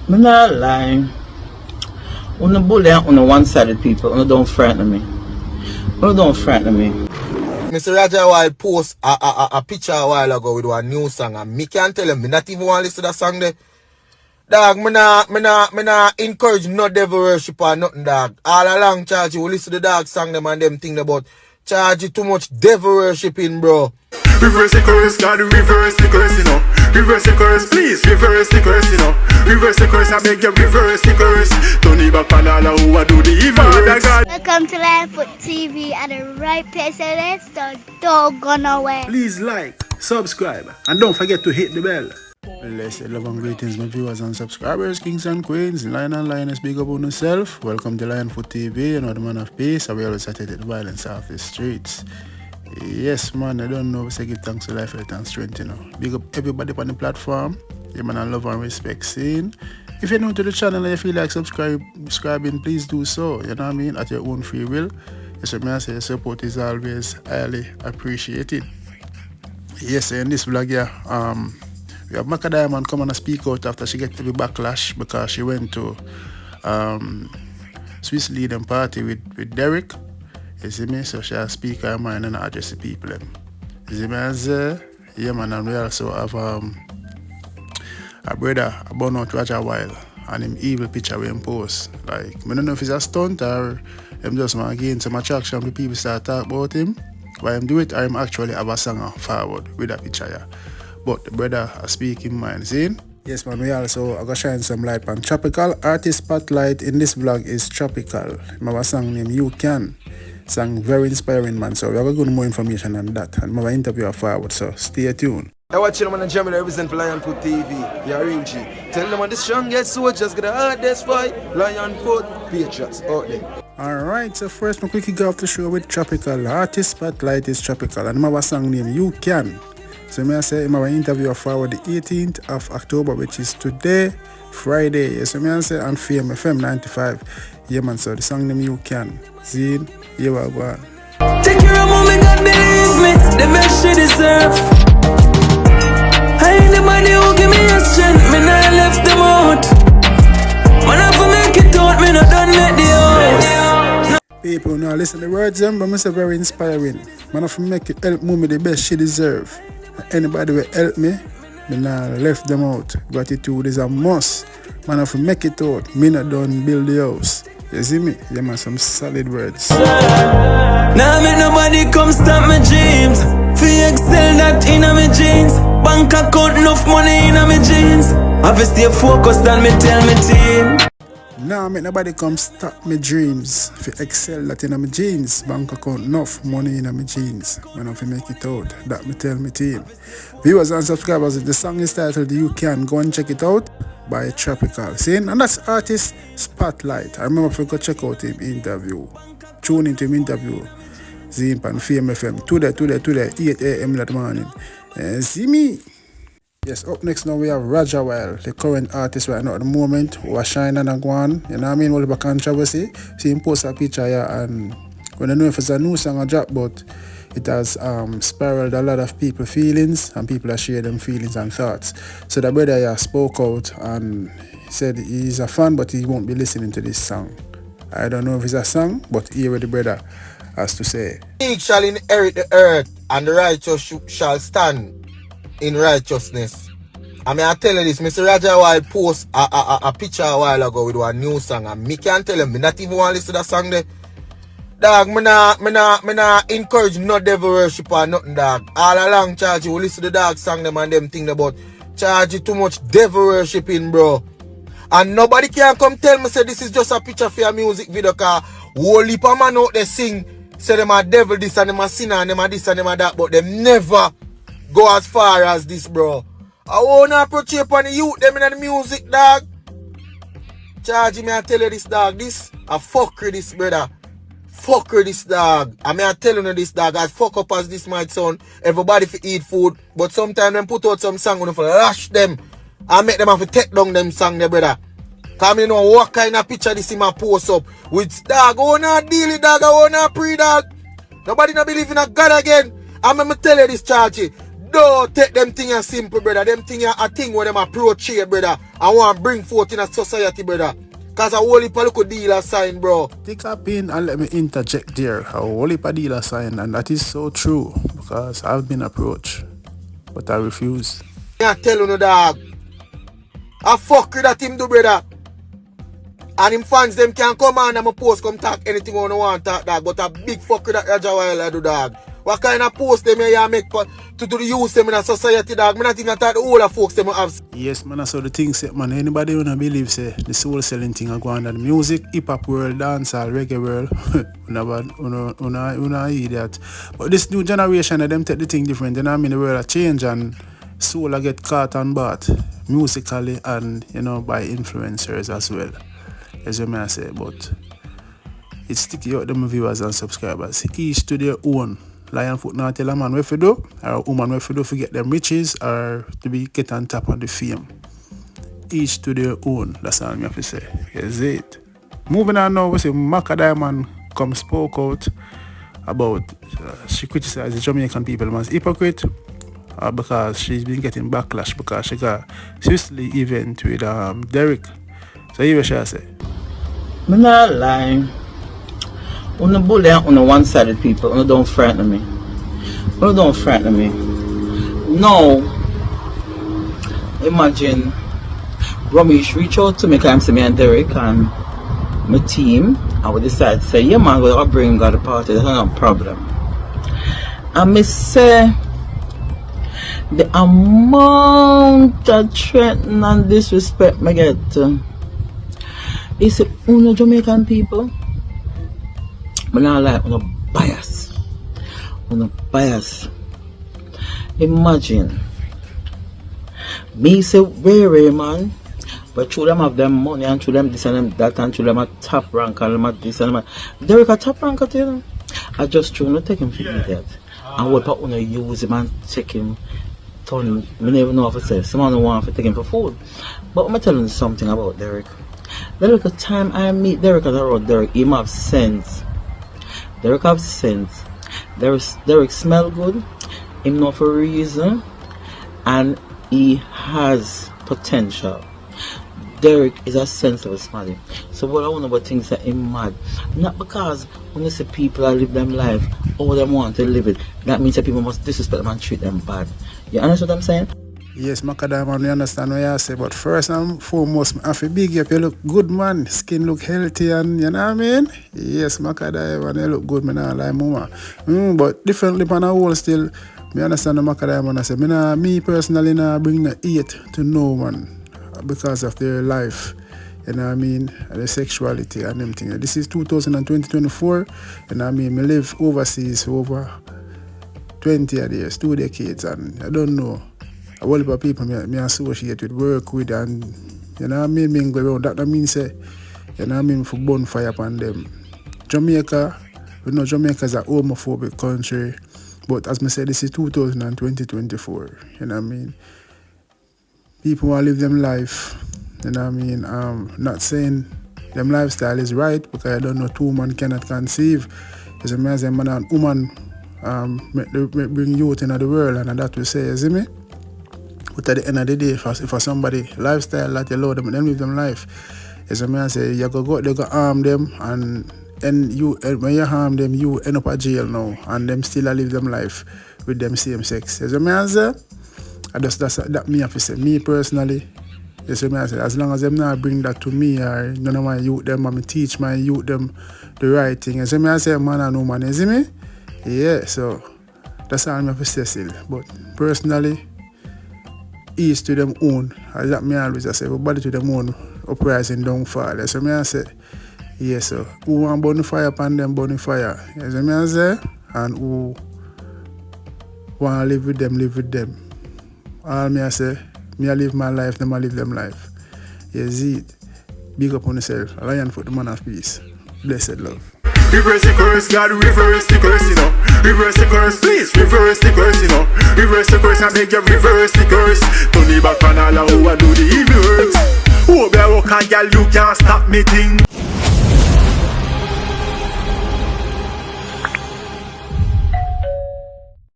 I'm not lying. On the bully on the one-sided people, don't frighten me. Don't frighten me. Mr. Rajah Wild post a picture a while ago with one new song, and me can't tell him me not even want to listen to that song there. Dog, me nah encourage no devil worship or nothing, dog. All along, charge you listen to the dog song them and them thing about charge you too much devil worshiping, bro. Reverse the chorus, God, reverse the chorus, you know. Reverse the chorus, please, reverse the chorus, you know. Reverse the chorus, I beg you, reverse the chorus. Don't leave back on all who are do the evil. Welcome to Lionfoot TV at the right place, so don't go nowhere. Please like, subscribe, and don't forget to hit the bell. Blessed love and greetings, my viewers and subscribers, kings and queens, lion and lioness, big up on yourself. Welcome to Lionfoot TV, you know, the man of peace, and we always at the violence off the streets. Yes, man, I don't know if I give thanks to life, health, and strength, you know. Big up everybody on the platform. Yeah, man, I love and respect seeing. If you're new to the channel and you feel like subscribing, please do so, you know what I mean, at your own free will. Yes, I say support is always highly appreciated. Yes, in this vlog, yeah, we have Macka Diamond come and speak out after she get heavy backlash because she went to Swiss Leading Party with Derek. You see me? So she'll speak her mind and address the people. You see me? As yeah, man, and we also have a brother, a born out Rajah Wild, and him evil picture we him post. Like, I don't know if it's a stunt or him just want to gain some attraction when people start talking about him. Why him do it, or him actually have a song forward with that picture, yeah. But the brother speak him mind, see? Yes, man, we also are going to shine some light on Trapycal. Artist spotlight in this vlog is Trapycal. I have a song named You Can. Song very inspiring, man. So we are going to get more information on that. And I have an interview forward, so stay tuned. I watch them on the Germany represent for Lionfoot TV. You're real G. Tell them on the strongest soldiers get the hardest fight. Lionfoot Patriots out there. Alright, so first, I'm quick go off the show with Trapycal. Artist spotlight is Trapycal. And I have a song named You Can. So I say I have an interview forward the 18th of October, which is today, Friday. So I say on FM 95. Yeah, man, so the song name You Can. See, here we go. Take care of mommy, God believe me, the best she deserve. I ain't the money who give me a strength, me not left them out. Man, I for make it out, me not done make the house. People now listen to the words, but I say very inspiring. Man, I for make it help mommy the best she deserve. Anybody will help me, me not left them out. Gratitude is a must. Man, I for make it out, me not done build the house. You see me? Yeah, man, some solid words. Now make nobody come stop my dreams. Fi excel that in my jeans. Bank account enough money in my jeans. Have to stay focused and me tell me team. Now make nobody come stop my dreams. Fi excel that in my jeans. Bank account enough money in my jeans. When I fi make it out, that me tell me team. Viewers and subscribers, the song is titled You Can. Go and check it out. By Trapycal. See? And that's Artist Spotlight. I remember if you go check out him interview. Tune into him interview. See him on FM today, 8 a.m. that morning. See me? Yes, up next now we have Rajah Wild, the current artist right now at the moment, who are shining and going. You know what I mean? All the controversy. See him post a picture here, and we don't know if it's a new song or drop, but it has spiraled a lot of people's feelings, and people are sharing them feelings and thoughts. So the brother here spoke out and said he's a fan, but he won't be listening to this song. I don't know if it's a song, but hear what the brother has to say. He shall inherit the earth, and the righteous shall stand in righteousness. I mean, I tell you this, Mr. Rajah Wild post a picture a while ago with one new song, and me can't tell him, me not even want to listen to that song there. Dog, me nah encourage no devil worship or nothing, dog. All along, charge you listen to the dog song them and them thing about charge you too much devil worshiping, bro. And nobody can come tell me say this is just a picture for your music video, cause whole heap of man out there sing, say them a devil this and them a sinner and them a this and them a that, but them never go as far as this, bro. I wanna approach upon the youth them in the music, dog. Charge me, I tell you this, dog, this a fuckery, this, brother. Fuck with this, dog. I mean, I telling you this, dog. As fuck up as this might sound, everybody for eat food, but sometimes them put out some song when for lash them and make them have to take down them song, there, brother. Cause me know what kind of picture this in my post up with, dog. I wanna deal it, dog. I wanna pray, dog. Nobody not believe in a God again. I'm gonna tell you this, Chargy. Don't take them thing as simple, brother. Them thing a thing where them approach here, brother. I want to bring forth in a society, brother. Cause a whole heap of local dealer sign, bro. Take up in and let me interject there. A whole heap of dealer sign, and that is so true because I've been approached, but I refuse. I tell you no, dog. I fuck with that him do, brother. And him fans them can come on and my post come talk anything on want talk, dog. But a big fuck with that Rajah Wild I do, dog. What kind of post them here make to do the use them in a society, dog? Me not think that the older folks them have. Yes, man, I saw the thing say, man. Anybody wanna believe say the soul selling thing are going on the music, hip hop world, dancehall, reggae world. Una idiot. But this new generation of them take the thing different. You know what I mean? The world a change and soul a get caught and bought musically and by influencers as well. As you may say, but it's sticky out them viewers and subscribers. Each to their own. Lion foot now tell a man what to do, or a woman what to do to get them riches or to be get on top of the fame. Each to their own. That's all I have to say. Is it? Moving on now, we see Macka Diamond come spoke out about she criticized the Jamaican people as hypocrite because she's been getting backlash because she got seriously event with Derek. So here she say. I'm not lying. On the bully on the one-sided people, on don't frighten me. On don't frighten me. No. Imagine Ramesh reach out to me, come to me and Derek and my team. I would decide to say, yeah man, we'll bring God a party, that's not a problem. And me say the amount of threatening and disrespect me get is the Jamaican people. But not like on a bias. On a bias. Imagine me say very man, but through them have them money and through them this and them that and through them a top rank and them a this and them a Derek a top rank at you. I just try not take him for idiot. And what want to use him and take him, turn him. I never know what to say. Someone don't want to take him for food. But I'm telling you something about Derek. The little time I meet Derek on the road, Derek, he have sense. Derek have sense. Derek smell good. Him know for a reason. And he has potential. Derek is a sensible smarty. So what I want about things that him mad. Not because when you see people that live them life, all them want to live it, that means that people must disrespect them and treat them bad. You understand what I'm saying? Yes, Macka Diamond, we understand what you say, but first and foremost, I feel big up, you look good, man. Skin look healthy and, you know what I mean? Yes, Macka Diamond, you look good, man, I like mama. But differently on a whole still, me understand the Macka Diamond, I say, me personally, bring the hate to no one because of their life, you know what I mean? And their sexuality and them things. This is 2024, you know what I mean? I live overseas for over 20 years, 2 decades, and I don't know. A whole heap of people me associate with, work with, and you know what I mean, mingle around. That means say, you know what I mean, for bonfire upon them. Jamaica, we know Jamaica is a homophobic country, but as I said, this is 2024, you know what I mean. People want to live them life, you know what I mean. Not saying them lifestyle is right because I don't know two women cannot conceive. As a man and woman bring youth into the world, and that we say, you see me? But at the end of the day, if for somebody lifestyle that you allow them live them life, as a man say, you go out, they go harm them, and when you harm them, you end up at jail now, and them still live them life with them same sex. As a man say, that me have to say, me personally, as a man say, as long as them not bring that to me, or none of my youth them, and me teach my youth them the right thing. As a man say, man and woman, you see me? Yeah, so that's all I have to say still. But personally, each to them own. As that me always say, everybody to them own uprising downfall. That's what I say. Yes, so who want burn fire upon them, burn fire. That's what I say. And who want to live with them, live with them. All me I say, me I live my life, them I live them life. Yes, it. Big up on yourself. A lion for the man of peace. Blessed love. Reverse the curse, God, reverse the curse, you know. Reverse the curse, please, reverse the curse, you know. Reverse the curse, I beg you, reverse the curse. Turn the back on all who do the evil works. Who be a walk and girl, you can't stop me thing.